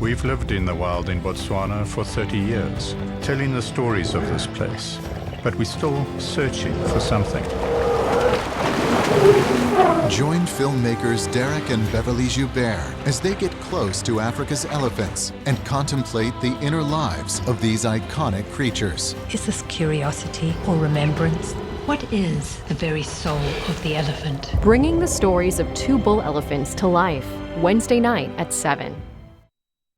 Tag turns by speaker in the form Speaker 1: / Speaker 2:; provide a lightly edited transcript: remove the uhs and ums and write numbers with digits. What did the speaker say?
Speaker 1: We've lived in the wild in Botswana for 30 years, telling the stories of this place, but we're still searching for something.
Speaker 2: Join filmmakers Derek and Beverly Joubert as they get close to Africa's elephants and contemplate the inner lives of these iconic creatures.
Speaker 3: Is this curiosity or remembrance? What is the very soul of the elephant?
Speaker 4: Bringing the stories of two bull elephants to life, Wednesday night at 7.